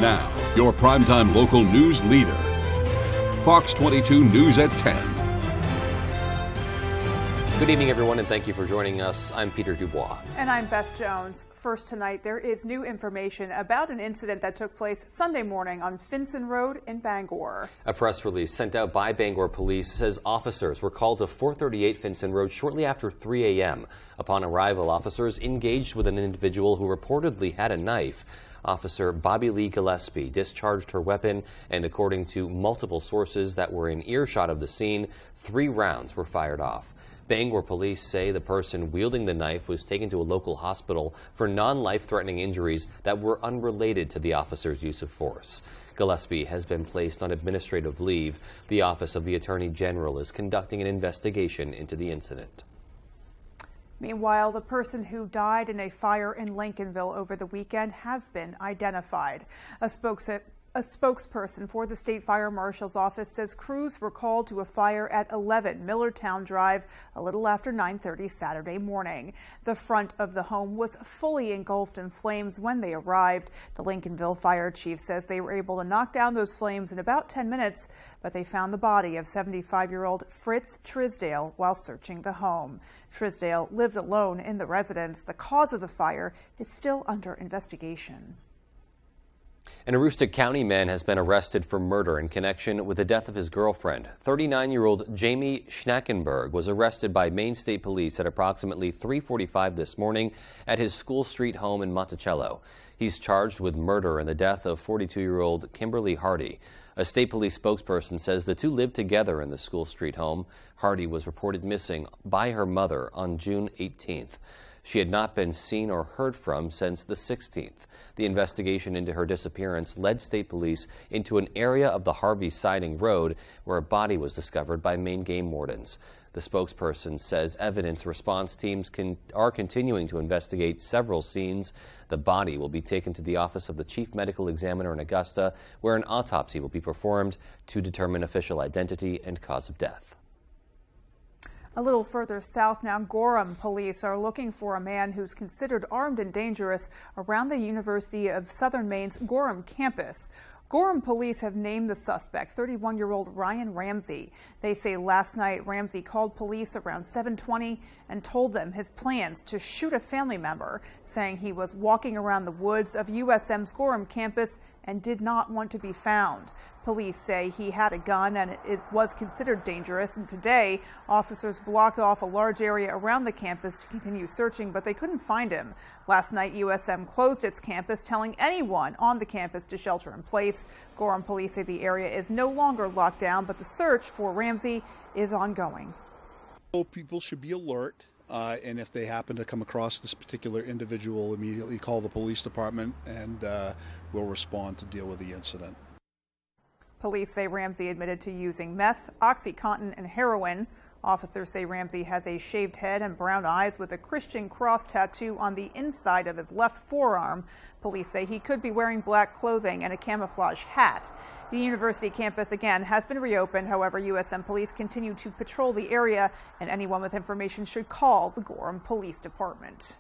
Now, your primetime local news leader. Fox 22 News at 10. Good evening, everyone, and thank you for joining us. I'm Peter Dubois. And I'm Beth Jones. First tonight, there is new information about an incident that took place Sunday morning on Finson Road in Bangor. A press release sent out by Bangor Police says officers were called to 438 Finson Road shortly after 3 a.m. Upon arrival, officers engaged with an individual who reportedly had a knife. Officer Bobby Lee Gillespie discharged her weapon, and according to multiple sources that were in earshot of the scene, 3 rounds were fired off. Bangor police say the person wielding the knife was taken to a local hospital for non-life-threatening injuries that were unrelated to the officer's use of force. Gillespie has been placed on administrative leave. The Office of the Attorney General is conducting an investigation into the incident. Meanwhile, the person who died in a fire in Lincolnville over the weekend has been identified. A spokesperson for the State Fire Marshal's office says crews were called to a fire at 11 Millertown Drive a little after 9:30 Saturday morning. The front of the home was fully engulfed in flames when they arrived. The Lincolnville fire chief says they were able to knock down those flames in about 10 minutes, but they found the body of 75-year-old Fritz Trisdale while searching the home. Trisdale lived alone in the residence. The cause of the fire is still under investigation. An Aroostook County man has been arrested for murder in connection with the death of his girlfriend. 39-year-old Jamie Schnackenberg was arrested by Maine State Police at approximately 3:45 this morning at his School Street home in Monticello. He's charged with murder in the death of 42-year-old Kimberly Hardy. A state police spokesperson says the two lived together in the School Street home. Hardy was reported missing by her mother on June 18th. She had not been seen or heard from since the 16th. The investigation into her disappearance led state police into an area of the Harvey Siding Road where a body was discovered by Maine game wardens. The spokesperson says evidence response teams are continuing to investigate several scenes. The body will be taken to the office of the chief medical examiner in Augusta, where an autopsy will be performed to determine official identity and cause of death. A little further south now, Gorham police are looking for a man who's considered armed and dangerous around the University of Southern Maine's Gorham campus. Gorham police have named the suspect, 31-year-old Ryan Ramsey. They say last night Ramsey called police around 7:20 and told them his plans to shoot a family member, saying he was walking around the woods of USM's Gorham campus and did not want to be found. Police say he had a gun and it was considered dangerous, and today officers blocked off a large area around the campus to continue searching, but they couldn't find him. Last night, USM closed its campus, telling anyone on the campus to shelter in place. Gorham police say the area is no longer locked down, but the search for Ramsey is ongoing. People should be alert, and if they happen to come across this particular individual, immediately call the police department and we'll respond to deal with the incident. Police say Ramsey admitted to using meth, OxyContin, and heroin. Officers say Ramsey has a shaved head and brown eyes with a Christian cross tattoo on the inside of his left forearm. Police say he could be wearing black clothing and a camouflage hat. The university campus again has been reopened. However, USM police continue to patrol the area, and anyone with information should call the Gorham Police Department.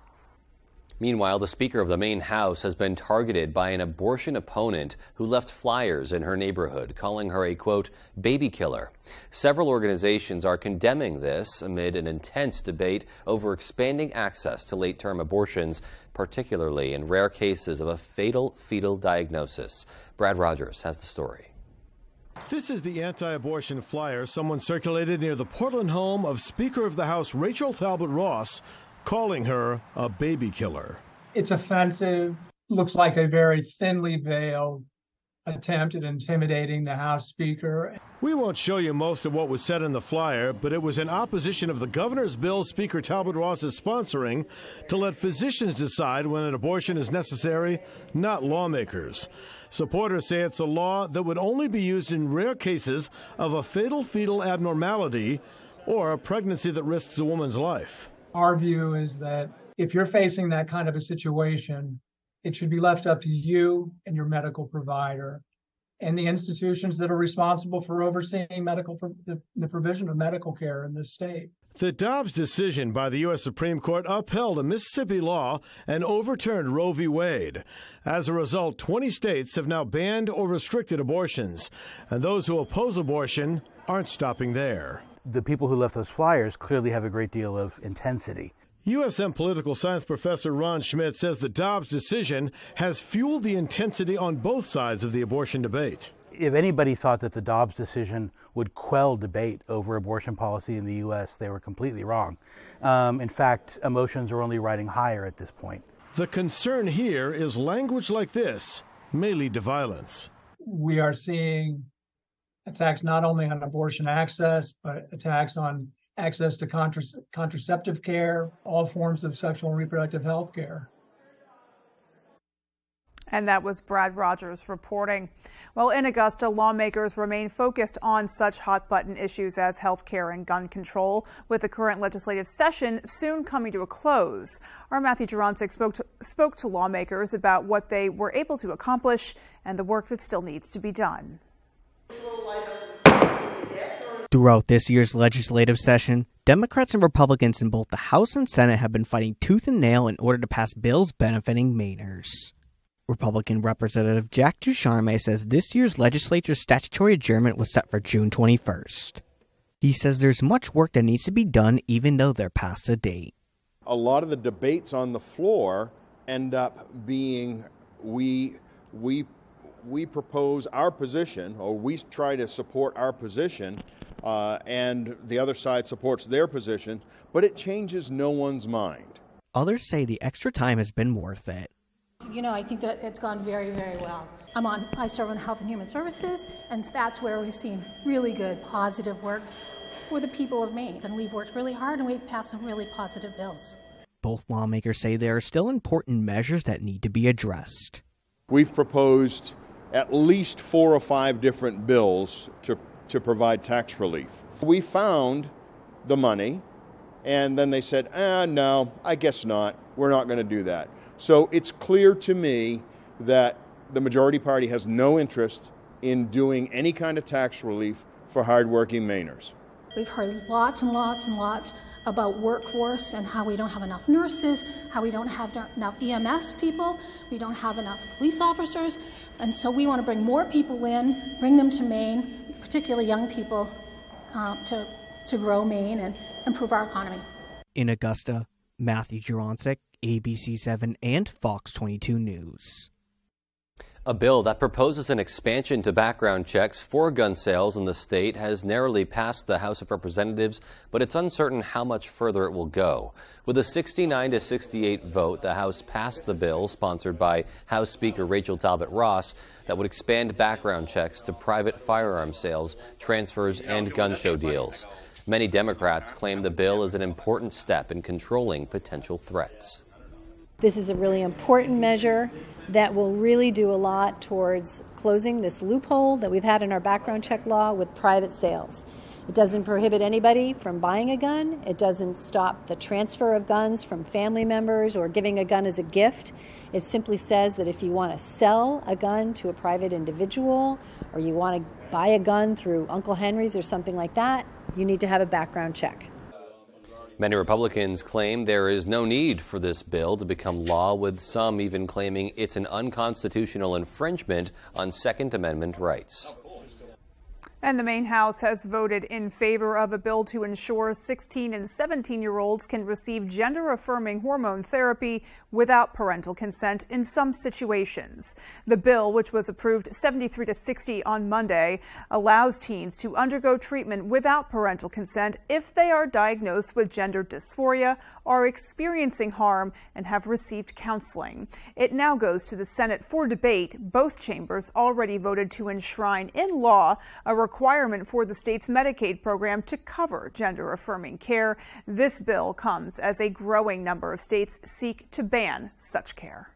Meanwhile, the Speaker of the Maine House has been targeted by an abortion opponent who left flyers in her neighborhood, calling her a, quote, baby killer. Several organizations are condemning this amid an intense debate over expanding access to late-term abortions, particularly in rare cases of a fatal fetal diagnosis. Brad Rogers has the story. This is the anti-abortion flyer someone circulated near the Portland home of Speaker of the House Rachel Talbot Ross, calling her a baby killer. It's offensive, looks like a very thinly veiled attempt at intimidating the House Speaker. We won't show you most of what was said in the flyer, but it was in opposition of the governor's bill Speaker Talbot Ross is sponsoring to let physicians decide when an abortion is necessary, not lawmakers. Supporters say it's a law that would only be used in rare cases of a fatal fetal abnormality or a pregnancy that risks a woman's life. Our view is that if you're facing that kind of a situation, it should be left up to you and your medical provider. and the institutions that are responsible for overseeing the provision of medical care in this state. The Dobbs decision by the U.S. Supreme Court upheld a Mississippi law and overturned Roe v. Wade. As a result, 20 states have now banned or restricted abortions, and those who oppose abortion aren't stopping there. The people who left those flyers clearly have a great deal of intensity. USM political science professor Ron Schmidt says the Dobbs decision has fueled the intensity on both sides of the abortion debate. If anybody thought that the Dobbs decision would quell debate over abortion policy in the U.S., they were completely wrong. In fact, emotions are only riding higher at this point. The concern here is language like this may lead to violence. We are seeing attacks not only on abortion access, but attacks on access to contraceptive care, all forms of sexual and reproductive health care. And that was Brad Rogers reporting. Well, in Augusta, lawmakers remain focused on such hot-button issues as health care and gun control, with the current legislative session soon coming to a close. Our Matthew Juroncic spoke to lawmakers about what they were able to accomplish and the work that still needs to be done. Throughout this year's legislative session, Democrats and Republicans in both the House and Senate have been fighting tooth and nail in order to pass bills benefiting Mainers. Republican Representative Jack Ducharme says this year's legislature's statutory adjournment was set for June 21st. He says there's much work that needs to be done even though they're past the date. A lot of the debates on the floor end up being we propose our position, or we try to support our position, and the other side supports their position, but it changes no one's mind. Others say the extra time has been worth it. You know, I think that it's gone very, very well. I serve on Health and Human Services, and that's where we've seen really good, positive work for the people of Maine. And we've worked really hard, and we've passed some really positive bills. Both lawmakers say there are still important measures that need to be addressed. We've proposed at least 4 or 5 different bills to provide tax relief. We found the money, and then they said, no, I guess not. We're not going to do that. So it's clear to me that the majority party has no interest in doing any kind of tax relief for hardworking Mainers. We've heard lots and lots and lots about workforce and how we don't have enough nurses, how we don't have enough EMS people, we don't have enough police officers, and so we want to bring more people in, bring them to Maine, particularly young people, to grow Maine and improve our economy. In Augusta, Matthew Juroncic, ABC 7 and Fox 22 News. A bill that proposes an expansion to background checks for gun sales in the state has narrowly passed the House of Representatives, but it's uncertain how much further it will go. With a 69-68 vote, the House passed the bill, sponsored by House Speaker Rachel Talbot Ross, that would expand background checks to private firearm sales, transfers, and gun show deals. Many Democrats claim the bill is an important step in controlling potential threats. This is a really important measure that will really do a lot towards closing this loophole that we've had in our background check law with private sales. It doesn't prohibit anybody from buying a gun. It doesn't stop the transfer of guns from family members or giving a gun as a gift. It simply says that if you want to sell a gun to a private individual or you want to buy a gun through Uncle Henry's or something like that, you need to have a background check. Many Republicans claim there is no need for this bill to become law, with some even claiming it's an unconstitutional infringement on Second Amendment rights. And the Maine House has voted in favor of a bill to ensure 16 and 17-year-olds can receive gender-affirming hormone therapy without parental consent in some situations. The bill, which was approved 73-60 on Monday, allows teens to undergo treatment without parental consent if they are diagnosed with gender dysphoria, are experiencing harm, and have received counseling. It now goes to the Senate for debate. Both chambers already voted to enshrine in law a requirement for the state's Medicaid program to cover gender-affirming care. This bill comes as a growing number of states seek to ban such care.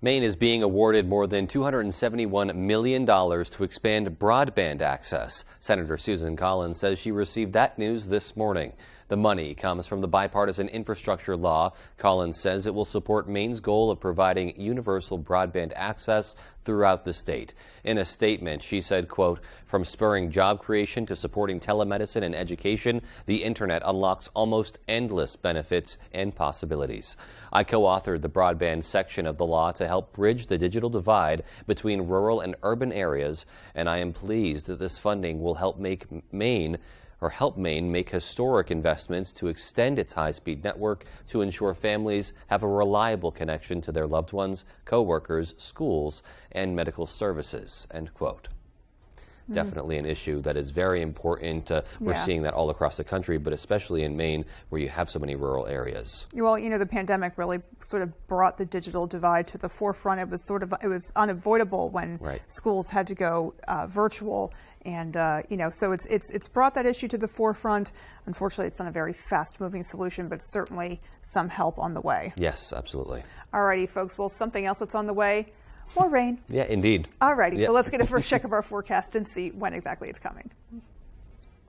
Maine is being awarded more than $271 million to expand broadband access. Senator Susan Collins says she received that news this morning. The money comes from the bipartisan infrastructure law. Collins says it will support Maine's goal of providing universal broadband access throughout the state. In a statement, she said, quote, "From spurring job creation to supporting telemedicine and education, the internet unlocks almost endless benefits and possibilities. I co-authored the broadband section of the law to help bridge the digital divide between rural and urban areas, and I am pleased that this funding will help Maine make historic investments to extend its high-speed network to ensure families have a reliable connection to their loved ones, co-workers, schools, and medical services," end quote. Definitely an issue that is very important. We're seeing that all across the country, but especially in Maine, where you have so many rural areas. Well, the pandemic really sort of brought the digital divide to the forefront. It was unavoidable when schools had to go virtual. And, so it's brought that issue to the forefront. Unfortunately, it's not a very fast-moving solution, but certainly some help on the way. Yes, absolutely. All righty, folks. Well, something else that's on the way, more rain. Yeah, indeed. All righty. Well, let's get a first check of our forecast and see when exactly it's coming.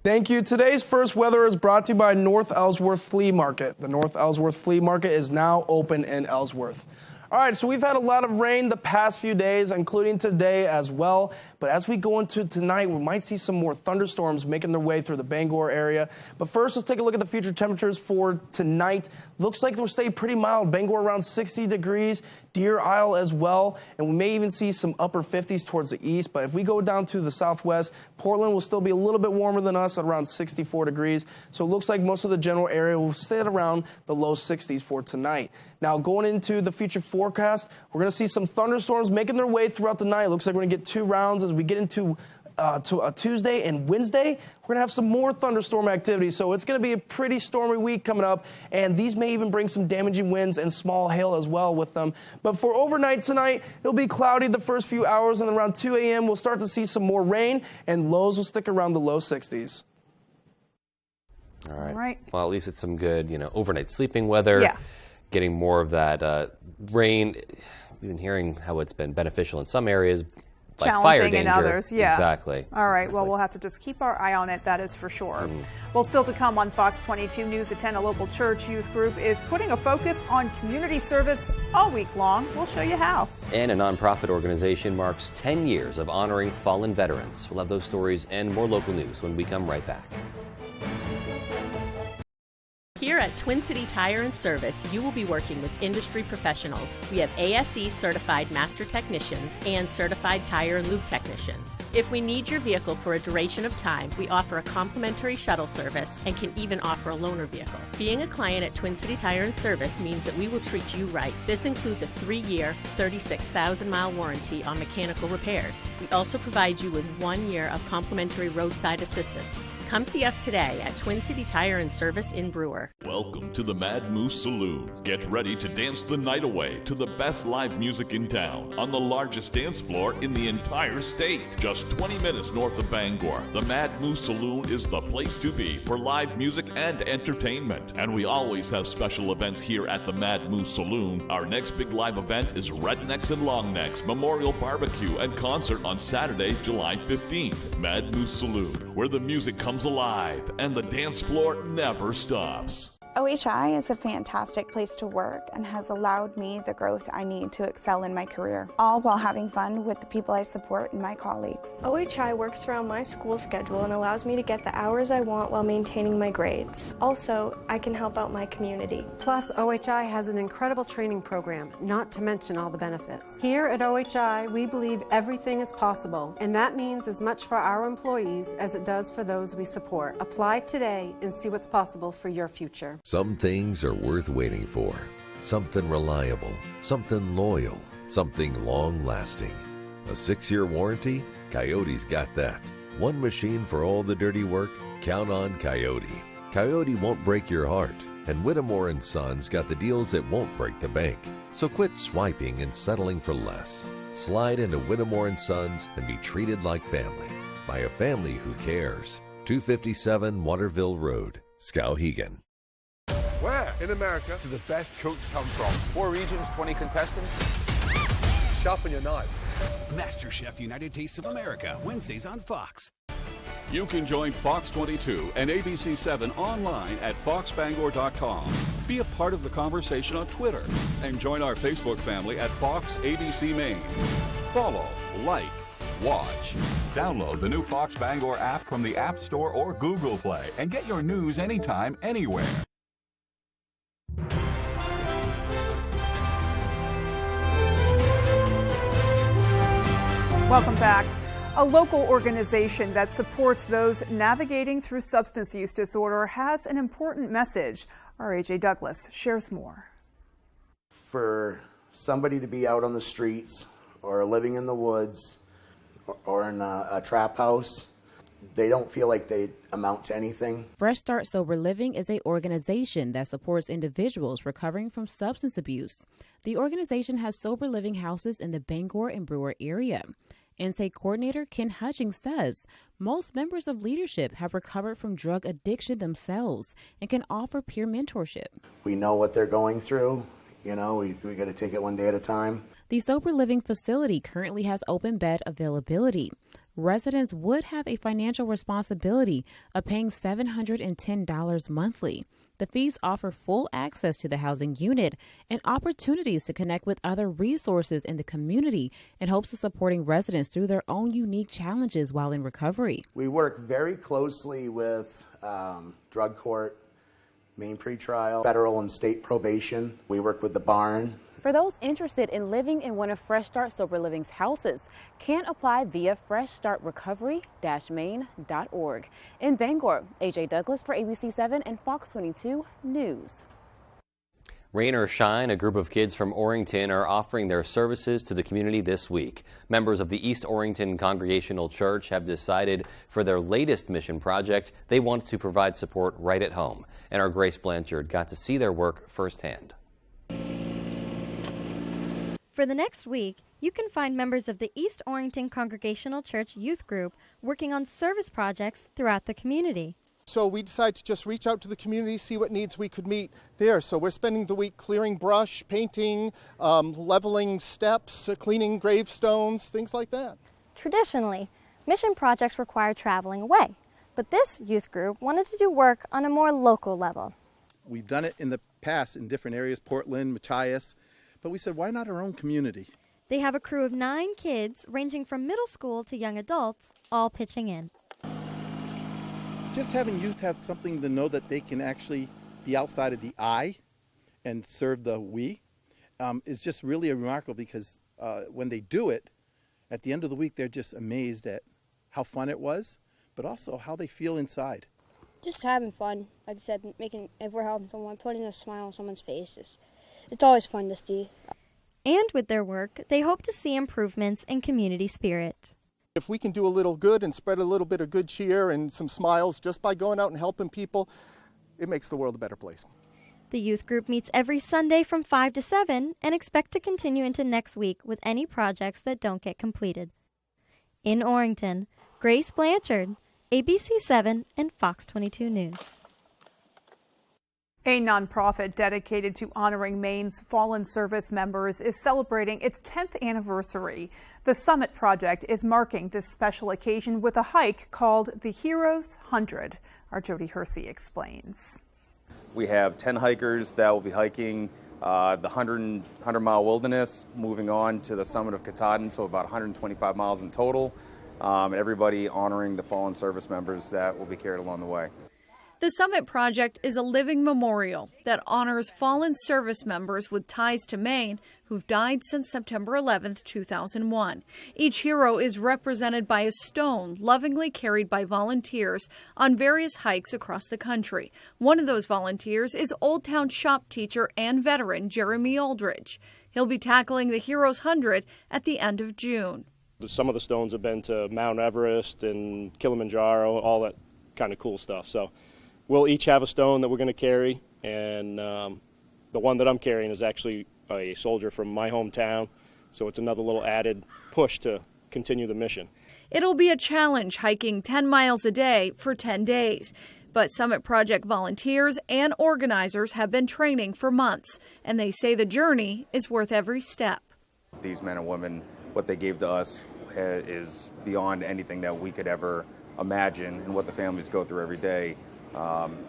Thank you. Today's first weather is brought to you by North Ellsworth Flea Market. The North Ellsworth Flea Market is now open in Ellsworth. All right, so we've had a lot of rain the past few days, including today as well. But as we go into tonight, we might see some more thunderstorms making their way through the Bangor area. But first, let's take a look at the future temperatures for tonight. Looks like they'll stay pretty mild. Bangor around 60 degrees, Deer Isle as well. And we may even see some upper 50s towards the east. But if we go down to the southwest, Portland will still be a little bit warmer than us at around 64 degrees. So it looks like most of the general area will sit around the low 60s for tonight. Now, going into the future forecast, we're going to see some thunderstorms making their way throughout the night. Looks like we're going to get 2 rounds as we get into to Tuesday and Wednesday. We're going to have some more thunderstorm activity, so it's going to be a pretty stormy week coming up, and these may even bring some damaging winds and small hail as well with them. But for overnight tonight, it'll be cloudy the first few hours, and around 2 a.m. we'll start to see some more rain, and lows will stick around the low 60s. All right. Well, at least it's some good, overnight sleeping weather. Yeah. Getting more of that rain. We've been hearing how it's been beneficial in some areas, like fire danger. In others. Yeah. Exactly. All right. Well, we'll have to just keep our eye on it. That is for sure. Well, still to come on Fox 22 News at 10, a local church youth group is putting a focus on community service all week long. We'll show you how. And a nonprofit organization marks 10 years of honoring fallen veterans. We'll have those stories and more local news when we come right back. Here at Twin City Tire and Service, you will be working with industry professionals. We have ASE certified master technicians and certified tire and lube technicians. If we need your vehicle for a duration of time, we offer a complimentary shuttle service and can even offer a loaner vehicle. Being a client at Twin City Tire and Service means that we will treat you right. This includes a 3-year, 36,000-mile warranty on mechanical repairs. We also provide you with 1 year of complimentary roadside assistance. Come see us today at Twin City Tire and Service in Brewer. Welcome to the Mad Moose Saloon. Get ready to dance the night away to the best live music in town on the largest dance floor in the entire state. Just 20 minutes north of Bangor, the Mad Moose Saloon is the place to be for live music and entertainment. And we always have special events here at the Mad Moose Saloon. Our next big live event is Rednecks and Longnecks Memorial Barbecue and Concert on Saturday, July 15th. Mad Moose Saloon, where the music comes alive and the dance floor never stops. OHI is a fantastic place to work and has allowed me the growth I need to excel in my career, all while having fun with the people I support and my colleagues. OHI works around my school schedule and allows me to get the hours I want while maintaining my grades. Also, I can help out my community. Plus, OHI has an incredible training program, not to mention all the benefits. Here at OHI, we believe everything is possible, and that means as much for our employees as it does for those we support. Apply today and see what's possible for your future. Some things are worth waiting for. Something reliable, something loyal, something long-lasting. A 6-year warranty? Coyote's got that. One machine for all the dirty work? Count on Coyote. Coyote won't break your heart, and Whittemore & Sons got the deals that won't break the bank. So quit swiping and settling for less. Slide into Whittemore & Sons and be treated like family by a family who cares. 257 Waterville Road, Skowhegan. Where in America do the best cooks come from? 4 regions, 20 contestants. Sharpen your knives. MasterChef United Tastes of America, Wednesdays on Fox. You can join Fox 22 and ABC 7 online at foxbangor.com. Be a part of the conversation on Twitter and join our Facebook family at Fox ABC Maine. Follow, like, watch. Download the new Fox Bangor app from the App Store or Google Play and get your news anytime, anywhere. Welcome back. A local organization that supports those navigating through substance use disorder has an important message. Our AJ Douglas shares more. For somebody to be out on the streets or living in the woods or in a trap house, they don't feel like they amount to anything. Fresh Start Sober Living is an organization that supports individuals recovering from substance abuse. The organization has sober living houses in the Bangor and Brewer area. Intake coordinator Ken Hutchings says most members of leadership have recovered from drug addiction themselves and can offer peer mentorship. We know what they're going through. You know, we got to take it one day at a time. The sober living facility currently has open bed availability. Residents would have a financial responsibility of paying $710 monthly. The fees offer full access to the housing unit and opportunities to connect with other resources in the community in hopes of supporting residents through their own unique challenges while in recovery. We work very closely with drug court, Maine pretrial, federal and state probation. We work with the barn. For those interested in living in one of Fresh Start Sober Living's houses, can apply via freshstartrecovery-maine.org. In Bangor, AJ Douglas for ABC 7 and Fox 22 News. Rain or shine, a group of kids from Orrington are offering their services to the community this week. Members of the East Orrington Congregational Church have decided for their latest mission project, they want to provide support right at home. And our Grace Blanchard got to see their work firsthand. For the next week, you can find members of the East Orrington Congregational Church Youth Group working on service projects throughout the community. So we decided to just reach out to the community, see what needs we could meet there. So we're spending the week clearing brush, painting, leveling steps, cleaning gravestones, things like that. Traditionally, mission projects require traveling away, but this youth group wanted to do work on a more local level. We've done it in the past in different areas, Portland, Machias, but we said, why not our own community? They have a crew of 9 kids, ranging from middle school to young adults, all pitching in. Just having youth have something to know that they can actually be outside of the I and serve the we is just really remarkable, because when they do it, at the end of the week, they're just amazed at how fun it was, but also how they feel inside. Just having fun. Like I said, if we're helping someone, putting a smile on someone's face, it's always fun to see. And with their work, they hope to see improvements in community spirit. If we can do a little good and spread a little bit of good cheer and some smiles just by going out and helping people, it makes the world a better place. The youth group meets every Sunday from 5 to 7 and expect to continue into next week with any projects that don't get completed. In Orrington, Grace Blanchard, ABC 7 and Fox 22 News. A nonprofit dedicated to honoring Maine's fallen service members is celebrating its 10th anniversary. The Summit Project is marking this special occasion with a hike called the Heroes 100. Our Jody Hersey explains. We have 10 hikers that will be hiking the 100-mile wilderness, moving on to the summit of Katahdin, so about 125 miles in total, and everybody honoring the fallen service members that will be carried along the way. The Summit Project is a living memorial that honors fallen service members with ties to Maine who've died since September 11, 2001. Each hero is represented by a stone lovingly carried by volunteers on various hikes across the country. One of those volunteers is Old Town shop teacher and veteran Jeremy Aldridge. He'll be tackling the Heroes 100 at the end of June. Some of the stones have been to Mount Everest and Kilimanjaro, all that kind of cool stuff. So we'll each have a stone that we're going to carry, and the one that I'm carrying is actually a soldier from my hometown, so it's another little added push to continue the mission. It'll be a challenge hiking 10 miles a day for 10 days, but Summit Project volunteers and organizers have been training for months, and they say the journey is worth every step. These men and women, what they gave to us is beyond anything that we could ever imagine and what the families go through every day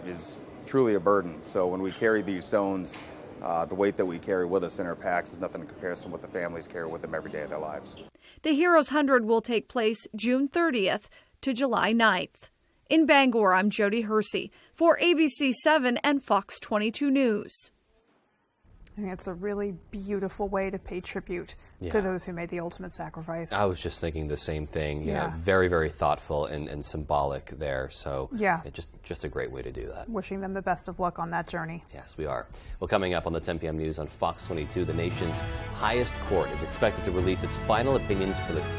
is truly a burden. So when we carry these stones, the weight that we carry with us in our packs is nothing in comparison to what the families carry with them every day of their lives. The Heroes 100 will take place June 30th to July 9th. In Bangor, I'm Jody Hersey for ABC 7 and Fox 22 News. I think it's a really beautiful way to pay tribute to those who made the ultimate sacrifice. I was just thinking the same thing. You know, Yeah. very, very thoughtful and symbolic there. So Yeah. just a great way to do that. Wishing them the best of luck on that journey. Yes, we are. Well, coming up on the 10 p.m. news on Fox 22, the nation's highest court is expected to release its final opinions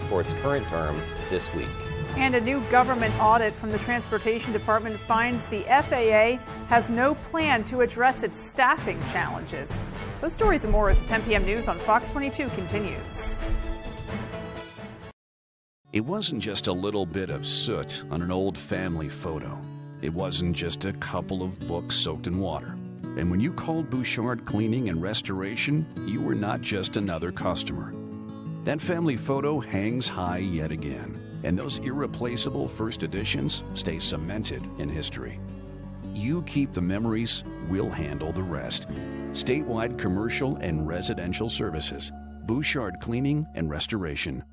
for its current term this week. And a new government audit from the Transportation Department finds the FAA has no plan to address its staffing challenges. Those stories and more as the 10 p.m. news on Fox 22 continues. It wasn't just a little bit of soot on an old family photo. It wasn't just a couple of books soaked in water. And when you called Bouchard Cleaning and Restoration, you were not just another customer. That family photo hangs high yet again. And those irreplaceable first editions stay cemented in history. You keep the memories, we'll handle the rest. Statewide commercial and residential services. Bouchard Cleaning and Restoration.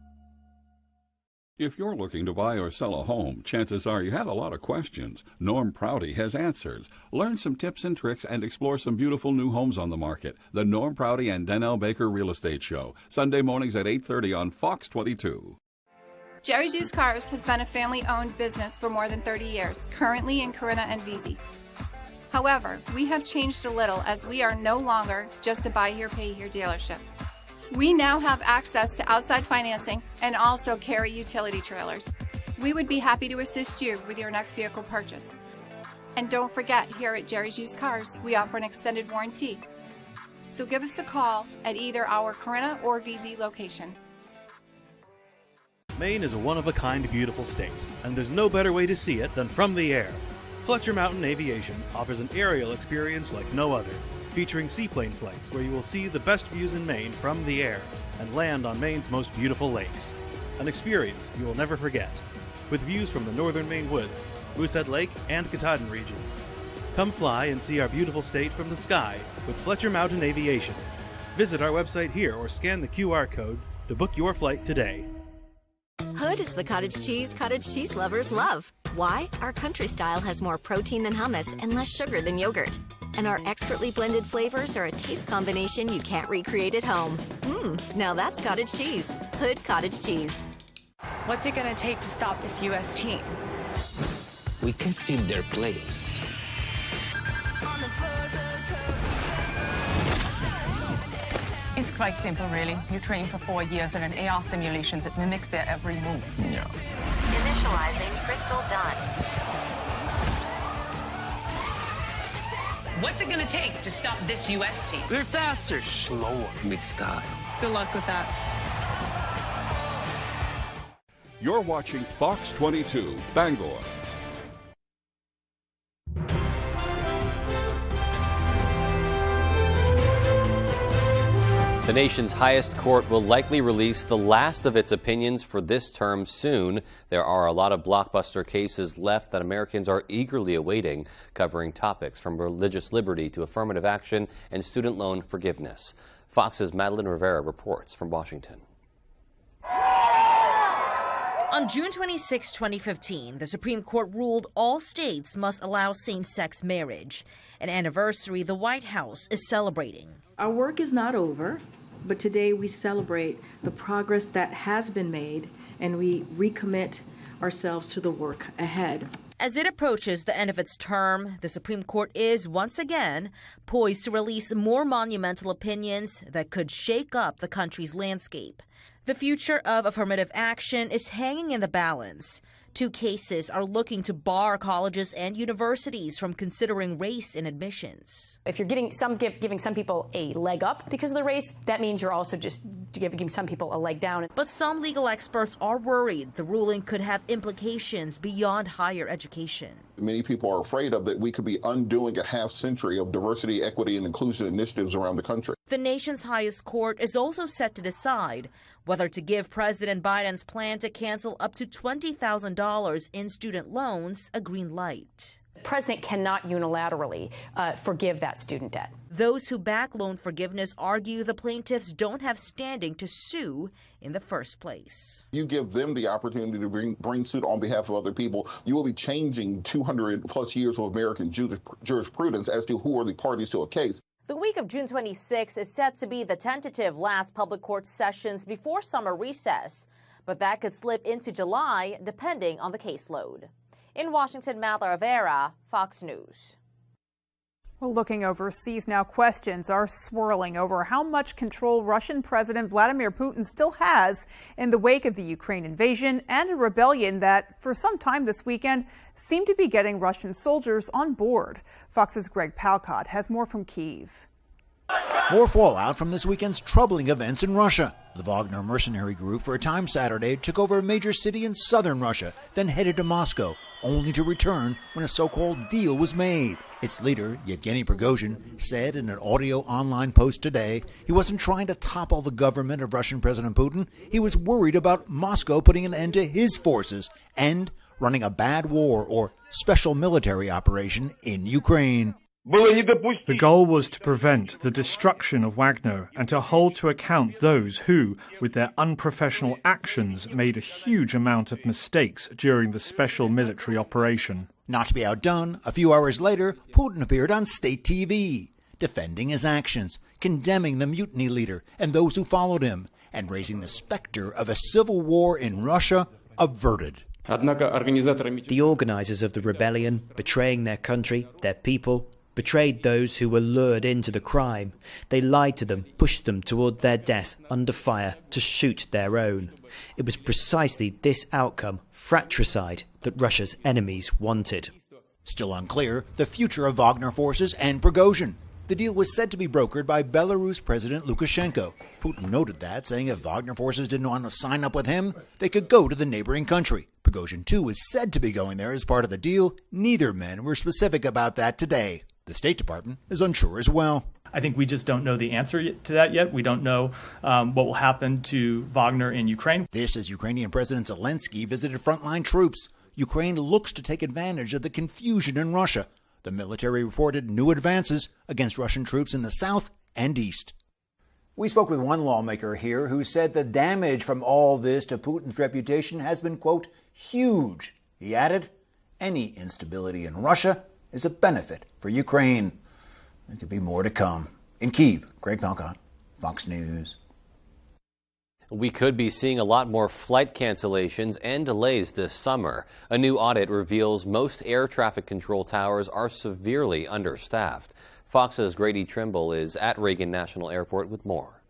If you're looking to buy or sell a home, chances are you have a lot of questions. Norm Prouty has answers. Learn some tips and tricks and explore some beautiful new homes on the market. The Norm Prouty and Donnell Baker Real Estate Show, Sunday mornings at 8:30 on Fox 22. Jerry's Used Cars has been a family-owned business for more than 30 years, currently in Corinna and Vesey. However, we have changed a little as we are no longer just a buy here, pay here dealership. We now have access to outside financing and also carry utility trailers. We would be happy to assist you with your next vehicle purchase. And don't forget, here at Jerry's Used Cars, we offer an extended warranty. So give us a call at either our Corinna or Vesey location. Maine is a one-of-a-kind beautiful state, and there's no better way to see it than from the air. Fletcher Mountain Aviation offers an aerial experience like no other, featuring seaplane flights where you will see the best views in Maine from the air and land on Maine's most beautiful lakes. An experience you will never forget, with views from the northern Maine woods, Moosehead Lake, and Katahdin regions. Come fly and see our beautiful state from the sky with Fletcher Mountain Aviation. Visit our website here or scan the QR code to book your flight today. Hood is the cottage cheese lovers love. Why? Our country style has more protein than hummus and less sugar than yogurt. And our expertly blended flavors are a taste combination you can't recreate at home. Now that's cottage cheese. Hood cottage cheese. What's it going to take to stop this U.S. team? We can steal their players. It's quite simple, really. You train for 4 years in an AR simulations that mimics their every move. Yeah. Initializing crystal done. What's it going to take to stop this U.S. team? They're faster, slower, with style. Good luck with that. You're watching Fox 22, Bangor. The nation's highest court will likely release the last of its opinions for this term soon. There are a lot of blockbuster cases left that Americans are eagerly awaiting, covering topics from religious liberty to affirmative action and student loan forgiveness. Fox's Madeline Rivera reports from Washington. On June 26, 2015, the Supreme Court ruled all states must allow same-sex marriage, an anniversary the White House is celebrating. Our work is not over, but today we celebrate the progress that has been made, and we recommit ourselves to the work ahead. As it approaches the end of its term, the Supreme Court is once again poised to release more monumental opinions that could shake up the country's landscape. The future of affirmative action is hanging in the balance. 2 cases are looking to bar colleges and universities from considering race in admissions. If you're giving some people a leg up because of the race, that means you're also just giving some people a leg down. But some legal experts are worried the ruling could have implications beyond higher education. Many people are afraid of that we could be undoing a half century of diversity, equity, and inclusion initiatives around the country. The nation's highest court is also set to decide whether to give President Biden's plan to cancel up to $20,000 in student loans a green light. President cannot unilaterally forgive that student debt. Those who back loan forgiveness argue the plaintiffs don't have standing to sue in the first place. You give them the opportunity to bring suit on behalf of other people, you will be changing 200 plus years of American jurisprudence as to who are the parties to a case. The week of June 26 is set to be the tentative last public court sessions before summer recess, but that could slip into July depending on the caseload. In Washington, Mallory Rivera, Fox News. Well, looking overseas now, questions are swirling over how much control Russian President Vladimir Putin still has in the wake of the Ukraine invasion and a rebellion that, for some time this weekend, seemed to be getting Russian soldiers on board. Fox's Greg Palcott has more from Kyiv. More fallout from this weekend's troubling events in Russia. The Wagner mercenary group for a time Saturday took over a major city in southern Russia, then headed to Moscow, only to return when a so-called deal was made. Its leader, Yevgeny Prigozhin, said in an audio online post today he wasn't trying to topple the government of Russian President Putin. He was worried about Moscow putting an end to his forces and running a bad war or special military operation in Ukraine. The goal was to prevent the destruction of Wagner and to hold to account those who, with their unprofessional actions, made a huge amount of mistakes during the special military operation. Not to be outdone, a few hours later, Putin appeared on state TV, defending his actions, condemning the mutiny leader and those who followed him, and raising the specter of a civil war in Russia averted. The organizers of the rebellion, betraying their country, their people, betrayed those who were lured into the crime. They lied to them, pushed them toward their death under fire to shoot their own. It was precisely this outcome, fratricide, that Russia's enemies wanted. Still unclear the future of Wagner forces and Prigozhin. The deal was said to be brokered by Belarus President Lukashenko. Putin noted that, saying if Wagner forces didn't want to sign up with him, they could go to the neighboring country. Prigozhin, too, is said to be going there as part of the deal. Neither men were specific about that today. The State Department is unsure as well. I think we just don't know the answer to that yet. We don't know what will happen to Wagner in Ukraine. This as Ukrainian President Zelensky visited frontline troops. Ukraine looks to take advantage of the confusion in Russia. The military reported new advances against Russian troops in the south and east. We spoke with one lawmaker here who said the damage from all this to Putin's reputation has been, quote, huge. He added, any instability in Russia is a benefit for Ukraine. There could be more to come. In Kyiv, Greg Palcott, Fox News. We could be seeing a lot more flight cancellations and delays this summer. A new audit reveals most air traffic control towers are severely understaffed. Fox's Grady Trimble is at Reagan National Airport with more.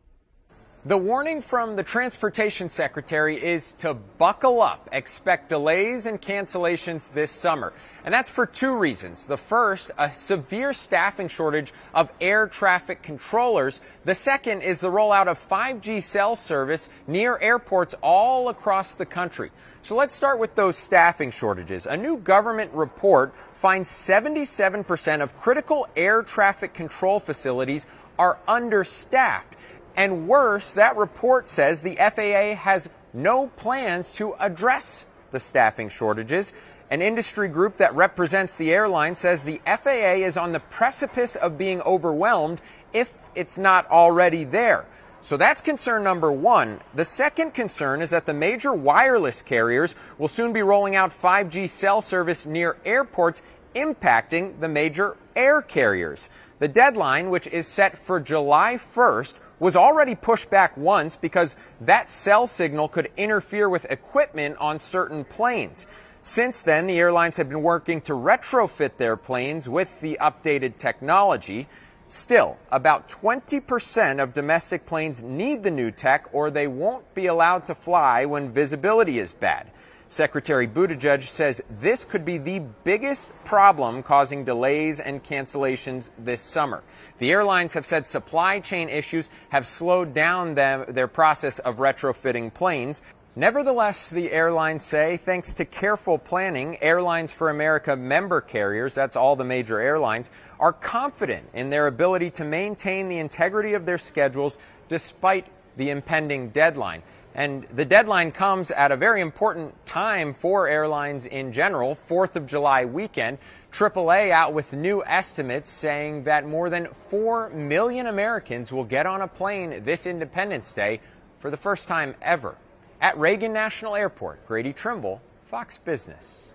The warning from the Transportation Secretary is to buckle up. Expect delays and cancellations this summer. And that's for two reasons. The first, a severe staffing shortage of air traffic controllers. The second is the rollout of 5G cell service near airports all across the country. So let's start with those staffing shortages. A new government report finds 77% of critical air traffic control facilities are understaffed. And worse, that report says the FAA has no plans to address the staffing shortages. An industry group that represents the airline says the FAA is on the precipice of being overwhelmed if it's not already there. So that's concern number one. The second concern is that the major wireless carriers will soon be rolling out 5G cell service near airports, impacting the major air carriers. The deadline, which is set for July 1st, was already pushed back once because that cell signal could interfere with equipment on certain planes. Since then, the airlines have been working to retrofit their planes with the updated technology. Still, about 20% of domestic planes need the new tech or they won't be allowed to fly when visibility is bad. Secretary Buttigieg says this could be the biggest problem causing delays and cancellations this summer. The airlines have said supply chain issues have slowed down their process of retrofitting planes. Nevertheless, the airlines say, thanks to careful planning, Airlines for America member carriers, that's all the major airlines, are confident in their ability to maintain the integrity of their schedules despite the impending deadline. And the deadline comes at a very important time for airlines in general, 4th of July weekend. AAA out with new estimates saying that more than 4 million Americans will get on a plane this Independence Day for the first time ever. At Reagan National Airport, Grady Trimble, Fox Business.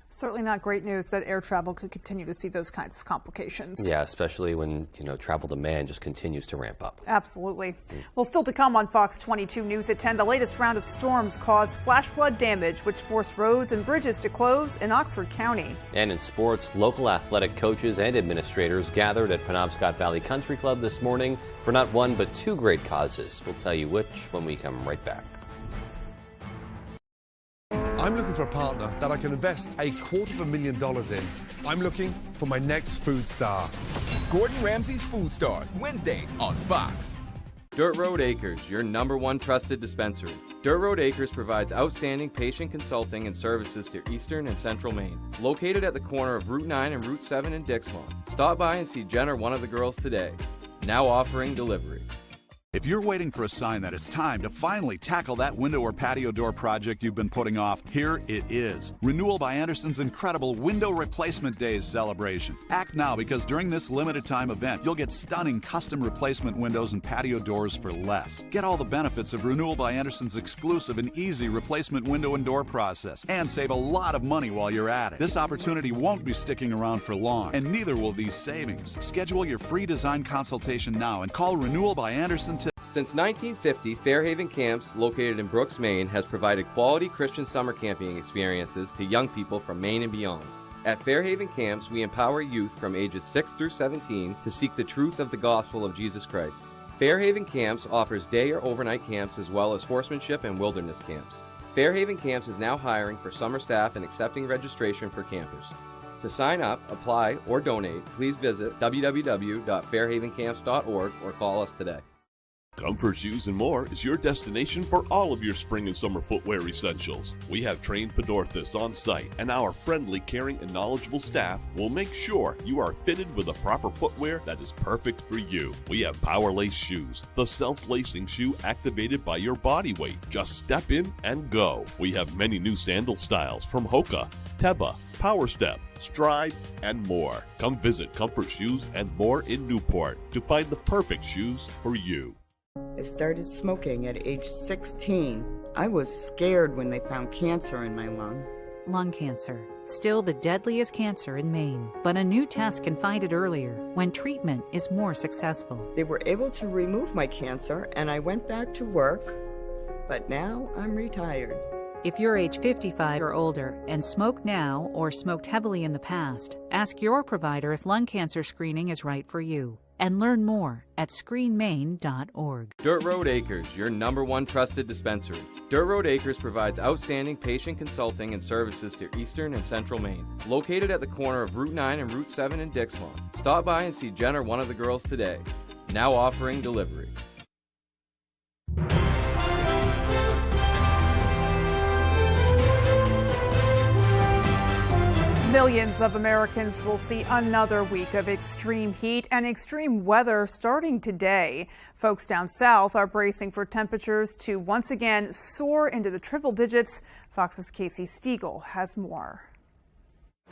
Certainly not great news that air travel could continue to see those kinds of complications. Yeah, especially when, travel demand just continues to ramp up. Absolutely. Well, still to come on Fox 22 News at 10, the latest round of storms caused flash flood damage, which forced roads and bridges to close in Oxford County. And in sports, local athletic coaches and administrators gathered at Penobscot Valley Country Club this morning for not one but two great causes. We'll tell you which when we come right back. I'm looking for a partner that I can invest $250,000 in. I'm looking for my next food star. Gordon Ramsay's Food Stars, Wednesdays on Fox. Dirt Road Acres, your #1 trusted dispensary. Dirt Road Acres provides outstanding patient consulting and services to Eastern and Central Maine. Located at the corner of Route 9 and Route 7 in Dixmoor. Stop by and see Jen or one of the girls today. Now offering delivery. If you're waiting for a sign that it's time to finally tackle that window or patio door project you've been putting off, here it is. Renewal by Anderson's incredible Window Replacement Days celebration. Act now, because during this limited time event, you'll get stunning custom replacement windows and patio doors for less. Get all the benefits of Renewal by Anderson's exclusive and easy replacement window and door process, and save a lot of money while you're at it. This opportunity won't be sticking around for long, and neither will these savings. Schedule your free design consultation now and call Renewal by Anderson today. Since 1950, Fairhaven Camps, located in Brooks, Maine, has provided quality Christian summer camping experiences to young people from Maine and beyond. At Fairhaven Camps, we empower youth from ages 6 through 17 to seek the truth of the gospel of Jesus Christ. Fairhaven Camps offers day or overnight camps as well as horsemanship and wilderness camps. Fairhaven Camps is now hiring for summer staff and accepting registration for campers. To sign up, apply, or donate, please visit www.fairhavencamps.org or call us today. Comfort Shoes and More is your destination for all of your spring and summer footwear essentials. We have trained podorthists on site, and our friendly, caring, and knowledgeable staff will make sure you are fitted with the proper footwear that is perfect for you. We have Power Lace Shoes, the self-lacing shoe activated by your body weight. Just step in and go. We have many new sandal styles from Hoka, Teva, Power Step, Stride, and more. Come visit Comfort Shoes and More in Newport to find the perfect shoes for you. I started smoking at age 16. I was scared when they found cancer in my lung. Lung cancer, still the deadliest cancer in Maine, but a new test can find it earlier when treatment is more successful. They were able to remove my cancer and I went back to work, but now I'm retired. If you're age 55 or older and smoke now or smoked heavily in the past, ask your provider if lung cancer screening is right for you. And learn more at screenmaine.org. Dirt Road Acres, your #1 trusted dispensary. Dirt Road Acres provides outstanding patient consulting and services to Eastern and Central Maine. Located at the corner of Route 9 and Route 7 in Dixmoor. Stop by and see Jen or one of the girls today. Now offering delivery. Millions of Americans will see another week of extreme heat and extreme weather starting today. Folks down south are bracing for temperatures to once again soar into the triple digits. Fox's Casey Stiegel has more.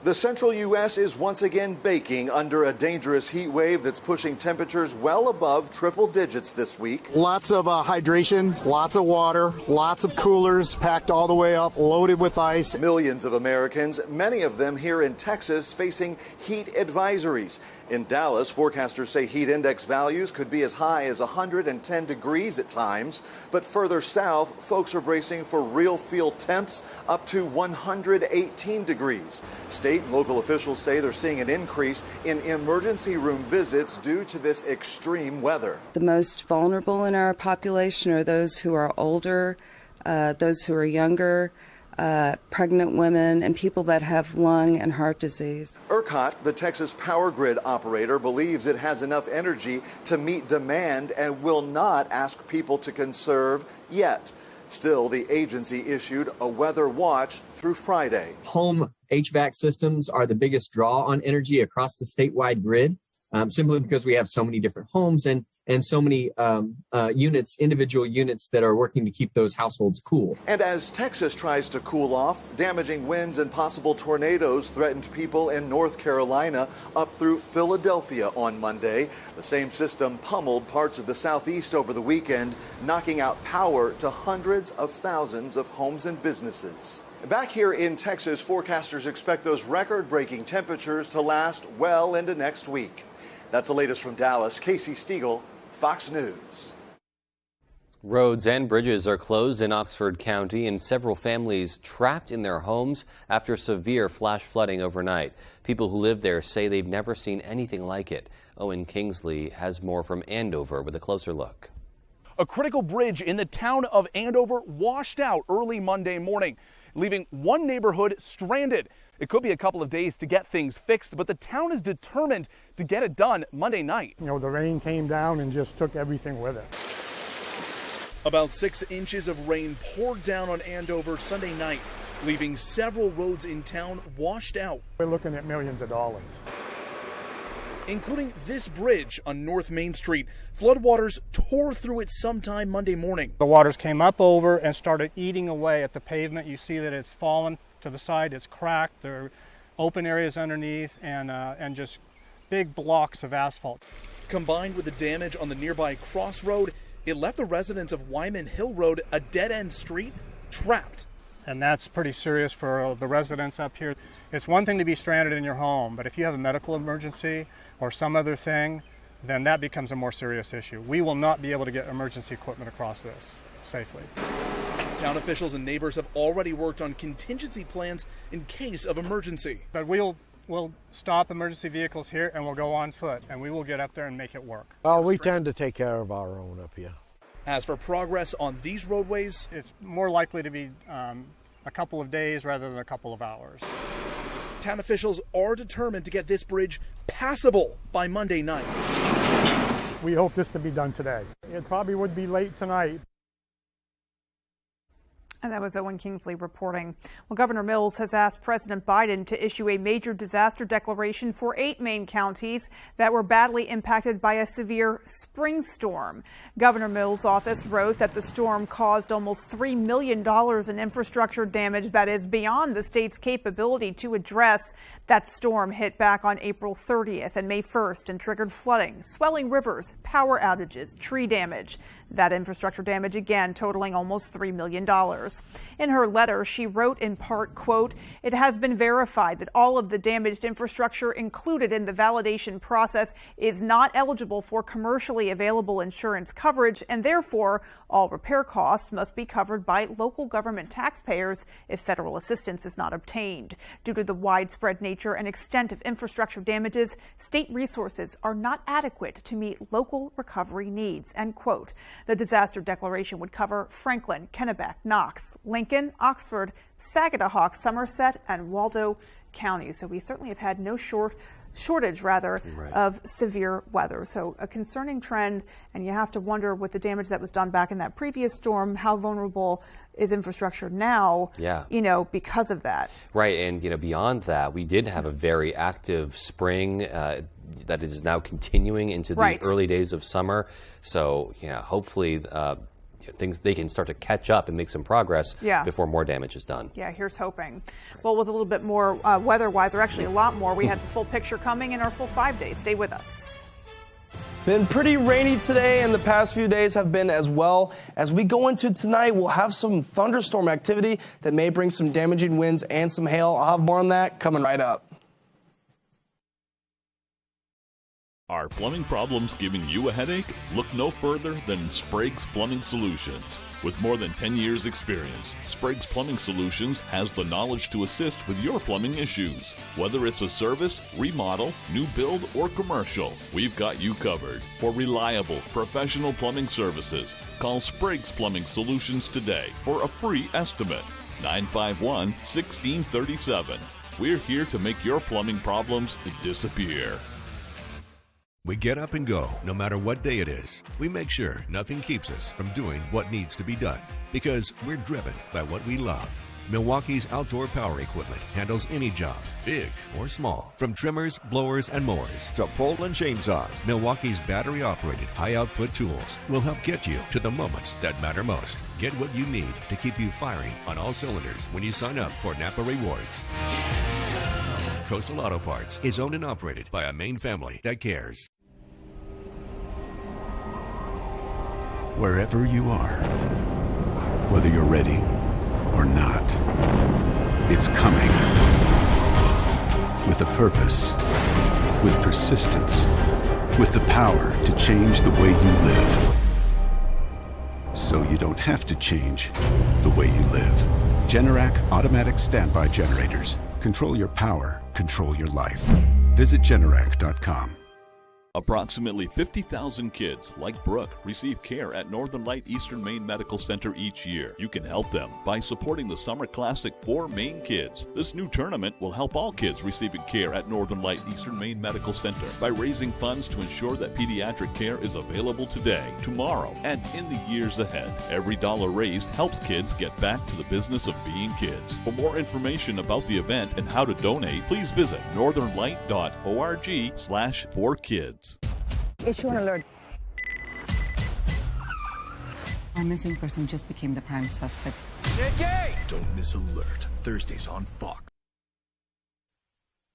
The central U.S. is once again baking under a dangerous heat wave that's pushing temperatures well above triple digits this week. Lots of hydration, lots of water, lots of coolers packed all the way up, loaded with ice. Millions of Americans, many of them here in Texas, facing heat advisories. In Dallas, forecasters say heat index values could be as high as 110 degrees at times. But further south, folks are bracing for real field temps up to 118 degrees. State and local officials say they're seeing an increase in emergency room visits due to this extreme weather. The most vulnerable in our population are those who are older, those who are younger, pregnant women, and people that have lung and heart disease. ERCOT, the Texas power grid operator, believes it has enough energy to meet demand and will not ask people to conserve yet. Still, the agency issued a weather watch through Friday. Home HVAC systems are the biggest draw on energy across the statewide grid. simply because we have so many different homes and so many individual units that are working to keep those households cool. And as Texas tries to cool off, damaging winds and possible tornadoes threatened people in North Carolina up through Philadelphia on Monday. The same system pummeled parts of the southeast over the weekend, knocking out power to hundreds of thousands of homes and businesses. Back here in Texas, forecasters expect those record-breaking temperatures to last well into next week. That's the latest from Dallas. Casey Stiegel, Fox News. Roads and bridges are closed in Oxford County, and several families trapped in their homes after severe flash flooding overnight. People who live there say they've never seen anything like it. Owen Kingsley has more from Andover with a closer look. A critical bridge in the town of Andover washed out early Monday morning, leaving one neighborhood stranded. It could be a couple of days to get things fixed, but the town is determined to get it done Monday night. The rain came down and just took everything with it. About 6 inches of rain poured down on Andover Sunday night, leaving several roads in town washed out. We're looking at millions of dollars. Including this bridge on North Main Street. Floodwaters tore through it sometime Monday morning. The waters came up over and started eating away at the pavement. You see that it's fallen to the side, it's cracked, there are open areas underneath, and just big blocks of asphalt. Combined with the damage on the nearby crossroad, it left the residents of Wyman Hill Road, a dead-end street, trapped. And that's pretty serious for the residents up here. It's one thing to be stranded in your home, but if you have a medical emergency or some other thing, then that becomes a more serious issue. We will not be able to get emergency equipment across this safely. Town officials and neighbors have already worked on contingency plans in case of emergency. But we'll stop emergency vehicles here and we'll go on foot and we will get up there and make it work. Well, we tend to take care of our own up here. As for progress on these roadways, it's more likely to be a couple of days rather than a couple of hours. Town officials are determined to get this bridge passable by Monday night. We hope this to be done today. It probably would be late tonight. And that was Owen Kingsley reporting. Well, Governor Mills has asked President Biden to issue a major disaster declaration for 8 Maine counties that were badly impacted by a severe spring storm. Governor Mills' office wrote that the storm caused almost $3 million in infrastructure damage that is beyond the state's capability to address. That storm hit back on April 30th and May 1st and triggered flooding, swelling rivers, power outages, tree damage. That infrastructure damage again totaling almost $3 million. In her letter, she wrote in part, quote, "It has been verified that all of the damaged infrastructure included in the validation process is not eligible for commercially available insurance coverage, and therefore all repair costs must be covered by local government taxpayers if federal assistance is not obtained. Due to the widespread nature and extent of infrastructure damages, state resources are not adequate to meet local recovery needs," end quote. The disaster declaration would cover Franklin, Kennebec, Knox, Lincoln, Oxford, Saginaw, Somerset, and Waldo counties. So we certainly have had no shortage of severe weather. So a concerning trend, and you have to wonder with the damage that was done back in that previous storm, how vulnerable is infrastructure now, because of that. Right, and beyond that, we did have a very active spring that is now continuing into the early days of summer. So, hopefully they can start to catch up and make some progress before more damage is done. Yeah, here's hoping. Well, with a little bit more weather-wise, or actually a lot more, we have the full picture coming in our full 5 days. Stay with us. Been pretty rainy today, and the past few days have been as well. As we go into tonight, we'll have some thunderstorm activity that may bring some damaging winds and some hail. I'll have more on that coming right up. Are plumbing problems giving you a headache? Look no further than Sprague's Plumbing Solutions. With more than 10 years' experience, Sprague's Plumbing Solutions has the knowledge to assist with your plumbing issues. Whether it's a service, remodel, new build, or commercial, we've got you covered. For reliable, professional plumbing services, call Sprague's Plumbing Solutions today for a free estimate. 951-1637. We're here to make your plumbing problems disappear. We get up and go, no matter what day it is. We make sure nothing keeps us from doing what needs to be done, because we're driven by what we love. Milwaukee's outdoor power equipment handles any job, big or small. From trimmers, blowers, and mowers to Portland chainsaws, Milwaukee's battery-operated high-output tools will help get you to the moments that matter most. Get what you need to keep you firing on all cylinders when you sign up for Napa Rewards. Coastal Auto Parts is owned and operated by a Maine family that cares. Wherever you are, whether you're ready or not, it's coming. With a purpose, with persistence, with the power to change the way you live. So you don't have to change the way you live. Generac automatic standby generators. Control your power, control your life. Visit Generac.com. Approximately 50,000 kids, like Brooke, receive care at Northern Light Eastern Maine Medical Center each year. You can help them by supporting the Summer Classic for Maine Kids. This new tournament will help all kids receiving care at Northern Light Eastern Maine Medical Center by raising funds to ensure that pediatric care is available today, tomorrow, and in the years ahead. Every dollar raised helps kids get back to the business of being kids. For more information about the event and how to donate, please visit northernlight.org/4kids. Issue an alert. Our missing person just became the prime suspect. Don't miss Alert. Thursdays on Fox.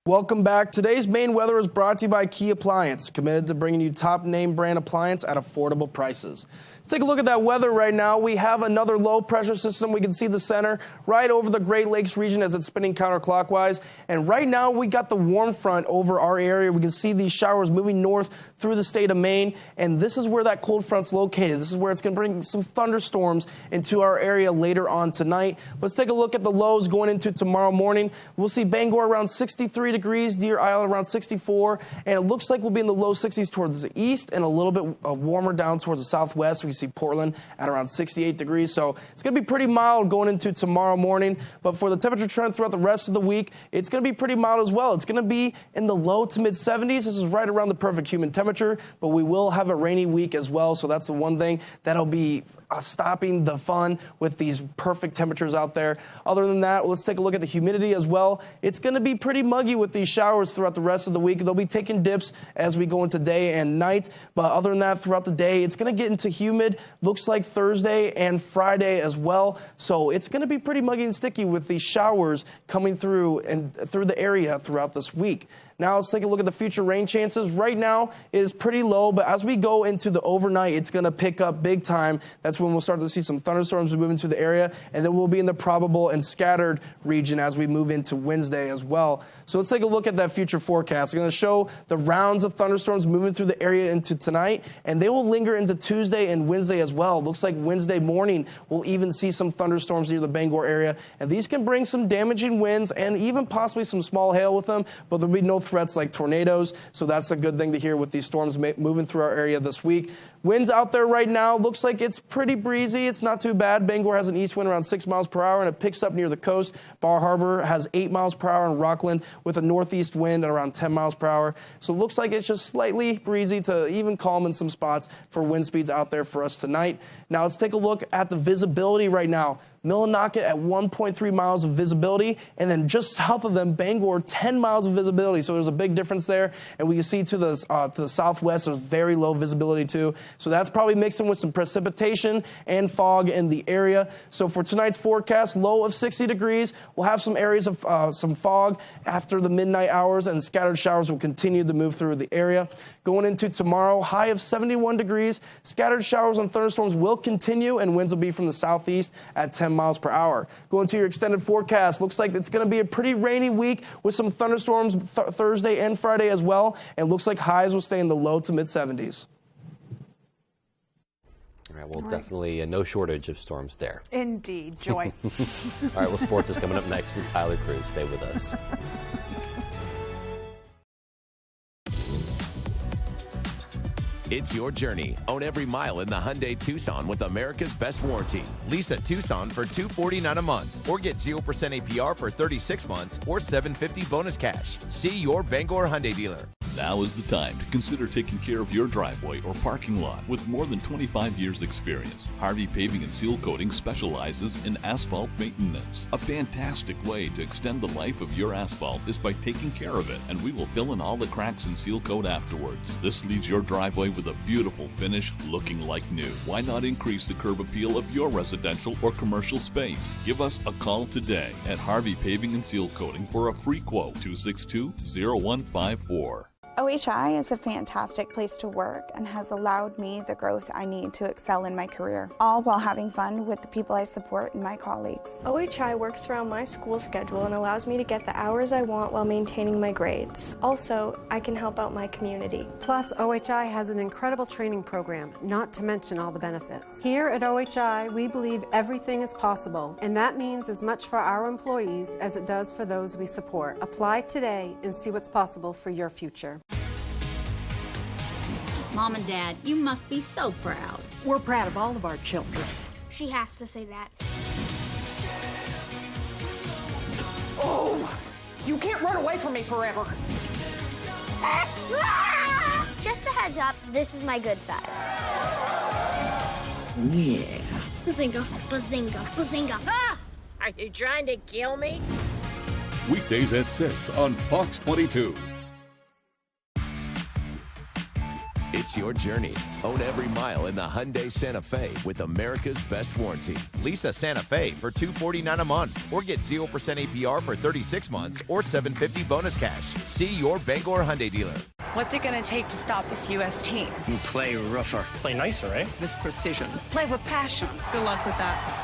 Welcome back. Today's Maine weather is brought to you by Key Appliance, committed to bringing you top name brand appliance at affordable prices. Let's take a look at that weather right now. We have another low pressure system. We can see the center right over the Great Lakes region as it's spinning counterclockwise. And right now we got the warm front over our area. We can see these showers moving north through the state of Maine. And this is where that cold front's located. This is where it's going to bring some thunderstorms into our area later on tonight. Let's take a look at the lows going into tomorrow morning. We'll see Bangor around 63 degrees, Deer Isle around 64. And it looks like we'll be in the low 60s towards the east and a little bit warmer down towards the southwest. We see Portland at around 68 degrees. So it's going to be pretty mild going into tomorrow morning. But for the temperature trend throughout the rest of the week, it's going to be pretty mild as well. It's going to be in the low to mid 70s. This is right around the perfect human temperature, but we will have a rainy week as well. So that's the one thing that'll be stopping the fun with these perfect temperatures out there. Other than that, let's take a look at the humidity as well. It's going to be pretty muggy with these showers throughout the rest of the week. They'll be taking dips as we go into day and night. But other than that, throughout the day, it's going to get into humid. Looks like Thursday and Friday as well. So it's going to be pretty muggy and sticky with these showers coming through and through the area throughout this week. Now let's take a look at the future rain chances. Right now it is pretty low, but as we go into the overnight, it's going to pick up big time. That's when we'll start to see some thunderstorms move into the area, and then we'll be in the probable and scattered region as we move into Wednesday as well. So let's take a look at that future forecast. I'm going to show the rounds of thunderstorms moving through the area into tonight, and they will linger into Tuesday and Wednesday as well. Looks like Wednesday morning we'll even see some thunderstorms near the Bangor area, and these can bring some damaging winds and even possibly some small hail with them, but there'll be no threats like tornadoes, so that's a good thing to hear with these storms moving through our area this week. Winds out there right now, looks like it's pretty breezy. It's not too bad. Bangor has an east wind around 6 miles per hour, and it picks up near the coast. Bar Harbor has 8 miles per hour, and Rockland with a northeast wind at around 10 miles per hour. So it looks like it's just slightly breezy to even calm in some spots for wind speeds out there for us tonight. Now let's take a look at the visibility right now. Millinocket at 1.3 miles of visibility, and then just south of them, Bangor, 10 miles of visibility. So there's a big difference there, and we can see to the southwest, there's very low visibility too. So that's probably mixing with some precipitation and fog in the area. So for tonight's forecast, low of 60 degrees. We'll have some areas of some fog after the midnight hours, and scattered showers will continue to move through the area. Going into tomorrow, high of 71 degrees. Scattered showers and thunderstorms will continue, and winds will be from the southeast at 10 miles per hour. Going to your extended forecast, looks like it's going to be a pretty rainy week with some thunderstorms Thursday and Friday as well, and looks like highs will stay in the low to mid 70s. All right, well, definitely no shortage of storms there. Indeed, Joy. All right, well, sports is coming up next with Tyler Cruz. Stay with us. It's your journey. Own every mile in the Hyundai Tucson with America's best warranty. Lease a Tucson for $249 a month or get 0% APR for 36 months or $750 bonus cash. See your Bangor Hyundai dealer. Now is the time to consider taking care of your driveway or parking lot. With more than 25 years experience, Harvey Paving and Seal Coating specializes in asphalt maintenance. A fantastic way to extend the life of your asphalt is by taking care of it, and we will fill in all the cracks and seal coat afterwards. This leaves your driveway with a beautiful finish looking like new. Why not increase the curb appeal of your residential or commercial space? Give us a call today at Harvey Paving and Seal Coating for a free quote, 262-0154. OHI is a fantastic place to work and has allowed me the growth I need to excel in my career, all while having fun with the people I support and my colleagues. OHI works around my school schedule and allows me to get the hours I want while maintaining my grades. Also, I can help out my community. Plus, OHI has an incredible training program, not to mention all the benefits. Here at OHI, we believe everything is possible, and that means as much for our employees as it does for those we support. Apply today and see what's possible for your future. Mom and Dad, you must be so proud. We're proud of all of our children. She has to say that. Oh, you can't run away from me forever. Just a heads up, this is my good side. Yeah. Bazinga, bazinga, bazinga. Ah! Are you trying to kill me? Weekdays at 6 on Fox 22. It's your journey. Own every mile in the Hyundai Santa Fe with America's best warranty. Lease a Santa Fe for $249 a month or get 0% APR for 36 months or $750 bonus cash. See your Bangor Hyundai dealer. What's it going to take to stop this U.S. team? You play rougher. Play nicer, eh? This precision. Play with passion. Good luck with that.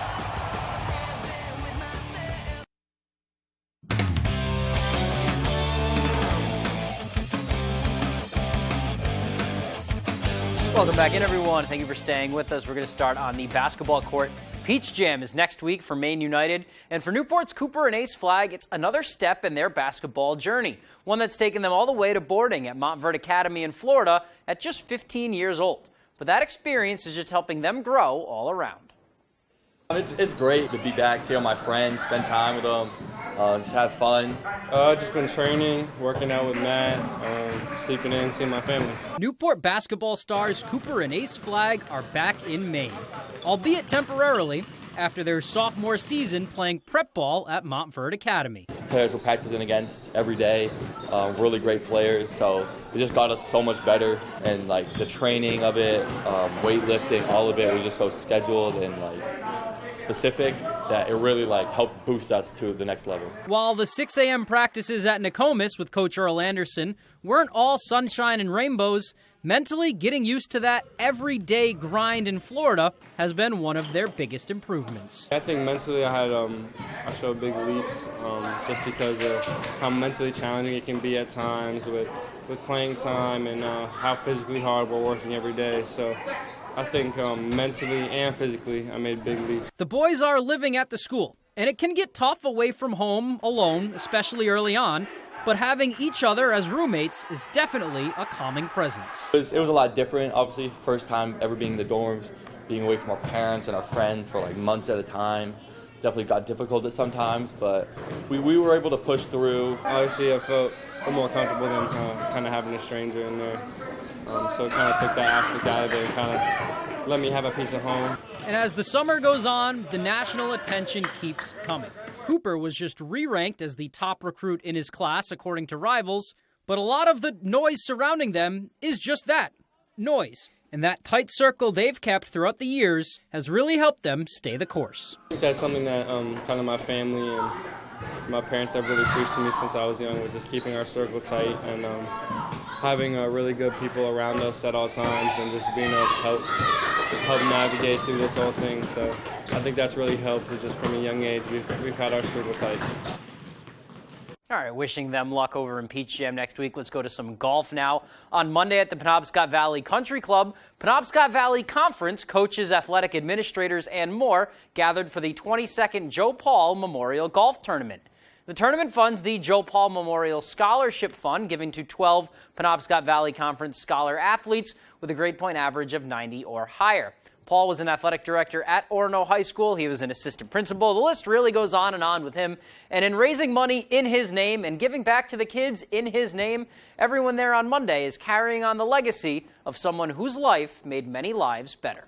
Welcome back in, everyone. Thank you for staying with us. We're going to start on the basketball court. Peach Jam is next week for Maine United. And for Newport's Cooper and Ace Flag, it's another step in their basketball journey, one that's taken them all the way to boarding at Montverde Academy in Florida at just 15 years old. But that experience is just helping them grow all around. It's great to be back, see all my friends, spend time with them, just have fun. Just been training, working out with Matt, sleeping in, seeing my family. Newport basketball stars Cooper and Ace Flag are back in Maine, albeit temporarily, after their sophomore season playing prep ball at Montverde Academy. The players we're practicing against every day, really great players, so it just got us so much better, and like the training of it, weightlifting, all of it was just so scheduled and like specific that it really helped boost us to the next level. While the 6 a.m. practices at Nokomis with Coach Earl Anderson weren't all sunshine and rainbows, mentally getting used to that everyday grind in Florida has been one of their biggest improvements. I think mentally I showed big leaps just because of how mentally challenging it can be at times with playing time and how physically hard we're working every day. So I think mentally and physically I made big leaps. The boys are living at the school, and it can get tough away from home alone, especially early on, but having each other as roommates is definitely a calming presence. It was a lot different, obviously, first time ever being in the dorms, being away from our parents and our friends for months at a time. Definitely got difficult at sometimes, but we were able to push through. Obviously I felt more comfortable than kind of having a stranger in there. So it kind of took that aspect out of it and kind of let me have a piece of home. And as the summer goes on, the national attention keeps coming. Cooper was just re-ranked as the top recruit in his class, according to rivals, but a lot of the noise surrounding them is just that, noise. And that tight circle they've kept throughout the years has really helped them stay the course. I think that's something that kind of my family and my parents have really preached to me since I was young, was just keeping our circle tight and having really good people around us at all times and just being able to help navigate through this whole thing. So I think that's really helped, is just from a young age we've had our circle tight. All right, wishing them luck over in Peach Jam next week. Let's go to some golf now. On Monday at the Penobscot Valley Country Club, Penobscot Valley Conference, coaches, athletic administrators, and more gathered for the 22nd Joe Paul Memorial Golf Tournament. The tournament funds the Joe Paul Memorial Scholarship Fund, giving to 12 Penobscot Valley Conference scholar athletes with a grade point average of 90 or higher. Paul was an athletic director at Orono High School. He was an assistant principal. The list really goes on and on with him. And in raising money in his name and giving back to the kids in his name, everyone there on Monday is carrying on the legacy of someone whose life made many lives better.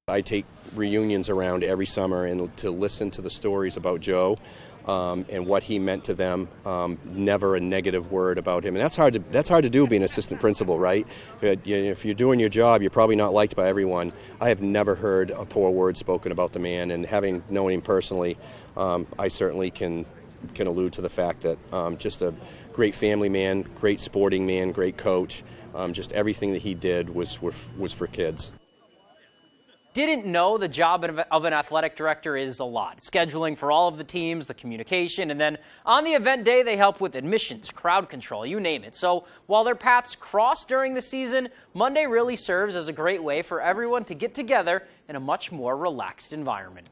I take reunions around every summer and to listen to the stories about Joe and what he meant to them. Never a negative word about him, and that's hard to do being an assistant principal, right? If you're doing your job, you're probably not liked by everyone. I have never heard a poor word spoken about the man, and having known him personally, I certainly can allude to the fact that just a great family man, great sporting man, great coach. Just everything that he did was for kids. Didn't know the job of an athletic director is a lot. Scheduling for all of the teams, the communication, and then on the event day, they help with admissions, crowd control, you name it. So while their paths cross during the season, Monday really serves as a great way for everyone to get together in a much more relaxed environment.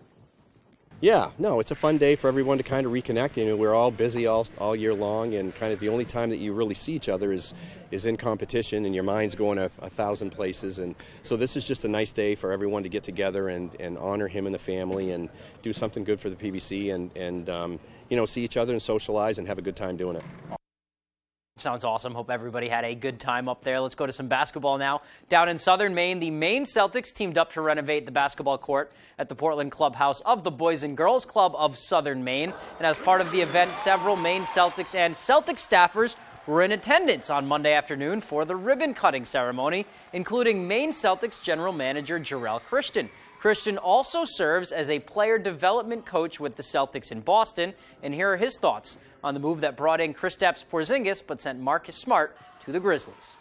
Yeah, no, it's a fun day for everyone to kind of reconnect. We're all busy all year long, and kind of the only time that you really see each other is in competition, and your mind's going 1,000 places. And so this is just a nice day for everyone to get together and honor him and the family and do something good for the PBC and see each other and socialize and have a good time doing it. Sounds awesome. Hope everybody had a good time up there. Let's go to some basketball now. Down in southern Maine, the Maine Celtics teamed up to renovate the basketball court at the Portland clubhouse of the Boys and Girls Club of Southern Maine. And as part of the event, several Maine Celtics and Celtic staffers were in attendance on Monday afternoon for the ribbon-cutting ceremony, including Maine Celtics general manager Jarrell Christian. Christian also serves as a player development coach with the Celtics in Boston, and here are his thoughts on the move that brought in Kristaps Porzingis but sent Marcus Smart to the Grizzlies.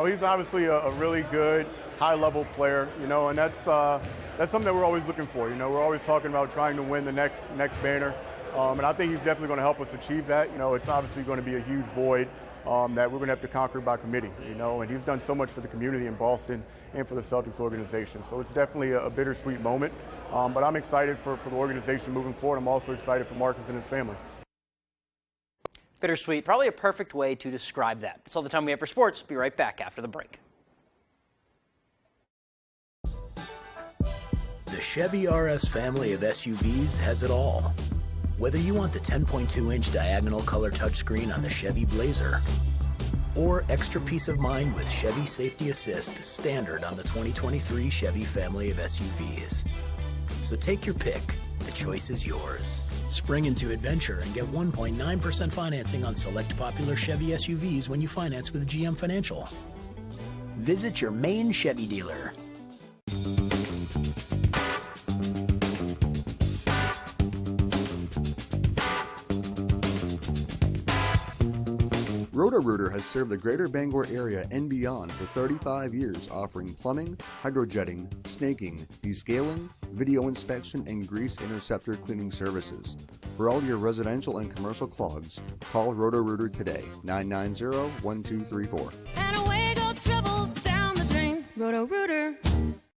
He's obviously a really good, high-level player, and that's something that we're always looking for. We're always talking about trying to win the next banner. And I think he's definitely going to help us achieve that. It's obviously going to be a huge void that we're going to have to conquer by committee, and he's done so much for the community in Boston and for the Celtics organization. So it's definitely a bittersweet moment, but I'm excited for the organization moving forward. I'm also excited for Marcus and his family. Bittersweet, probably a perfect way to describe that. That's all the time we have for sports. Be right back after the break. The Chevy RS family of SUVs has it all. Whether you want the 10.2-inch diagonal color touchscreen on the Chevy Blazer or extra peace of mind with Chevy Safety Assist standard on the 2023 Chevy family of SUVs. So take your pick. The choice is yours. Spring into adventure and get 1.9% financing on select popular Chevy SUVs when you finance with GM Financial. Visit your Maine Chevy dealer. Roto-Rooter has served the greater Bangor area and beyond for 35 years, offering plumbing, hydrojetting, snaking, descaling, video inspection, and grease interceptor cleaning services. For all your residential and commercial clogs, call Roto-Rooter today, 990-1234. And away go troubles down the drain. Roto-Rooter.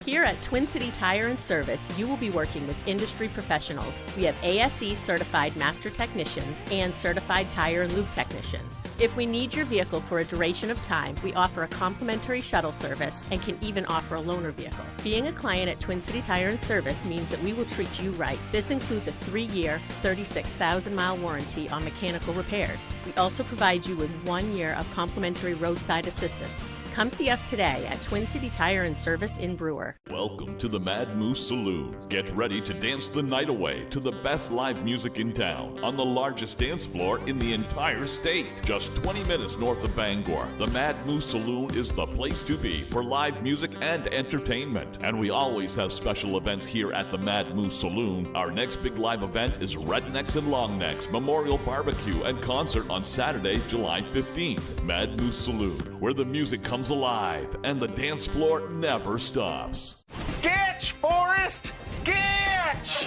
Here at Twin City Tire and Service, you will be working with industry professionals. We have ASE certified master technicians and certified tire and lube technicians. If we need your vehicle for a duration of time, we offer a complimentary shuttle service and can even offer a loaner vehicle. Being a client at Twin City Tire and Service means that we will treat you right. This includes a 3-year, 36,000-mile warranty on mechanical repairs. We also provide you with 1 year of complimentary roadside assistance. Come see us today at Twin City Tire and Service in Brewer. Welcome to the Mad Moose Saloon. Get ready to dance the night away to the best live music in town on the largest dance floor in the entire state. Just 20 minutes north of Bangor, the Mad Moose Saloon is the place to be for live music and entertainment. And we always have special events here at the Mad Moose Saloon. Our next big live event is Rednecks and Longnecks Memorial Barbecue and Concert on Saturday, July 15th. Mad Moose Saloon, where the music comes alive and the dance floor never stops. Sketch, Forrest! Sketch!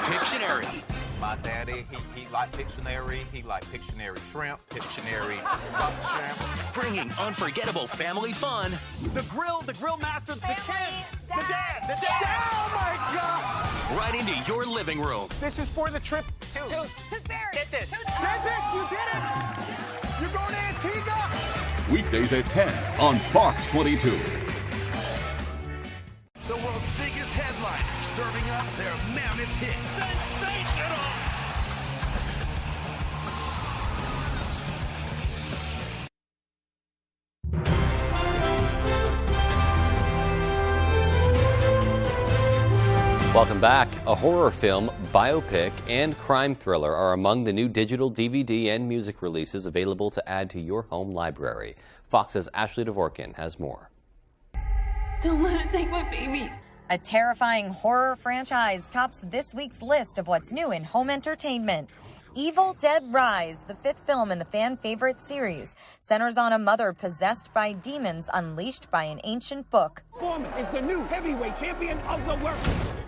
Pictionary. My daddy, he liked Pictionary. He liked Pictionary shrimp, Pictionary shrimp. Bringing unforgettable family fun. The grill master, the kids, the dad. Oh my God! Right into your living room. This is for the trip to Toothberry. Get this. Get this, you did it! You're going to Antigua! Weekdays at 10 on Fox 22. The world's serving up their mammoth hits. Sensational! Welcome back. A horror film, biopic, and crime thriller are among the new digital DVD and music releases available to add to your home library. Fox's Ashley Dvorkin has more. Don't let it take my babies. A terrifying horror franchise tops this week's list of what's new in home entertainment. Evil Dead Rise, the 5th film in the fan-favorite series, centers on a mother possessed by demons unleashed by an ancient book. Foreman is the new heavyweight champion of the world.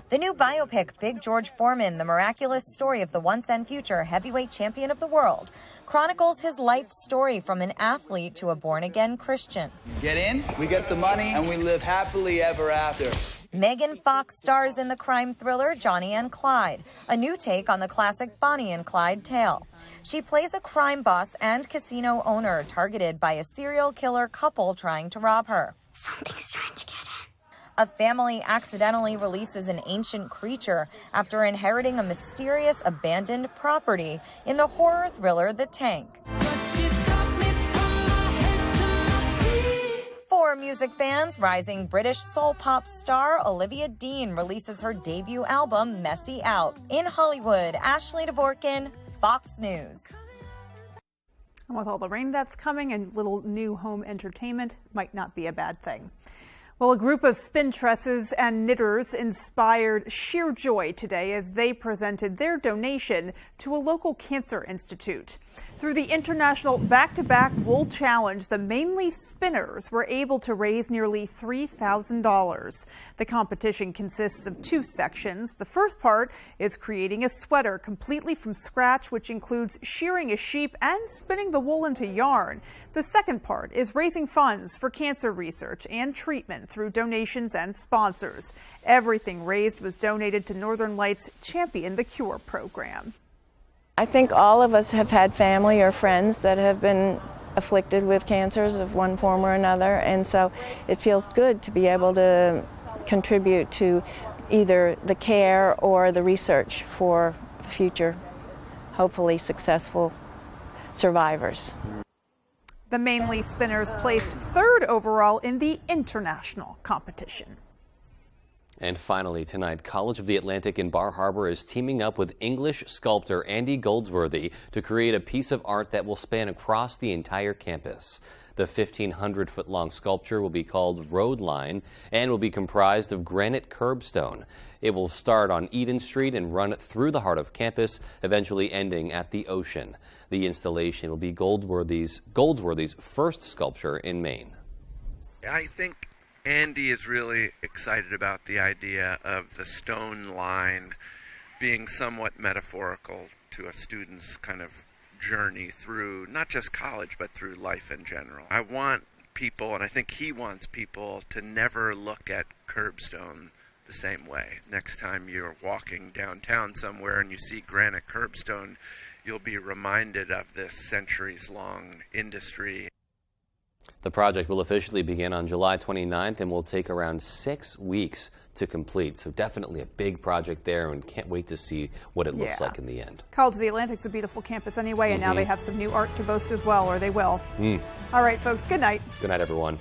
The new biopic, Big George Foreman, the miraculous story of the once and future heavyweight champion of the world, chronicles his life story from an athlete to a born-again Christian. Get in, we get the money, and we live happily ever after. Megan Fox stars in the crime thriller Johnny and Clyde, a new take on the classic Bonnie and Clyde tale. She plays a crime boss and casino owner targeted by a serial killer couple trying to rob her. Something's trying to get in. A family accidentally releases an ancient creature after inheriting a mysterious abandoned property in the horror thriller The Tank. For music fans, rising British soul pop star Olivia Dean releases her debut album, Messy Out. In Hollywood, Ashley Dvorkin, Fox News. And with all the rain that's coming and little new home entertainment, might not be a bad thing. Well, a group of spin tresses and knitters inspired sheer joy today as they presented their donation to a local cancer institute. Through the International Back-to-Back Wool Challenge, the mainly spinners were able to raise nearly $3,000. The competition consists of 2 sections. The first part is creating a sweater completely from scratch, which includes shearing a sheep and spinning the wool into yarn. The second part is raising funds for cancer research and treatment through donations and sponsors. Everything raised was donated to Northern Lights Champion the Cure program. I think all of us have had family or friends that have been afflicted with cancers of one form or another, and so it feels good to be able to contribute to either the care or the research for future, hopefully successful survivors. The mainly spinners placed 3rd overall in the international competition. And finally tonight, College of the Atlantic in Bar Harbor is teaming up with English sculptor Andy Goldsworthy to create a piece of art that will span across the entire campus. The 1,500-foot-long sculpture will be called Road Line and will be comprised of granite curbstone. It will start on Eden Street and run through the heart of campus, eventually ending at the ocean. The installation will be Goldsworthy's first sculpture in Maine. I think Andy is really excited about the idea of the stone line being somewhat metaphorical to a student's kind of journey through not just college but through life in general. I want people, and I think he wants people, to never look at curbstone the same way. Next time you're walking downtown somewhere and you see granite curbstone, you'll be reminded of this centuries-long industry. The project will officially begin on July 29th and will take around 6 weeks to complete. So definitely a big project there, and can't wait to see what it looks like in the end. College of the Atlantic's a beautiful campus anyway, and now they have some new art to boast as well, or they will. All right, folks, good night. Good night, everyone.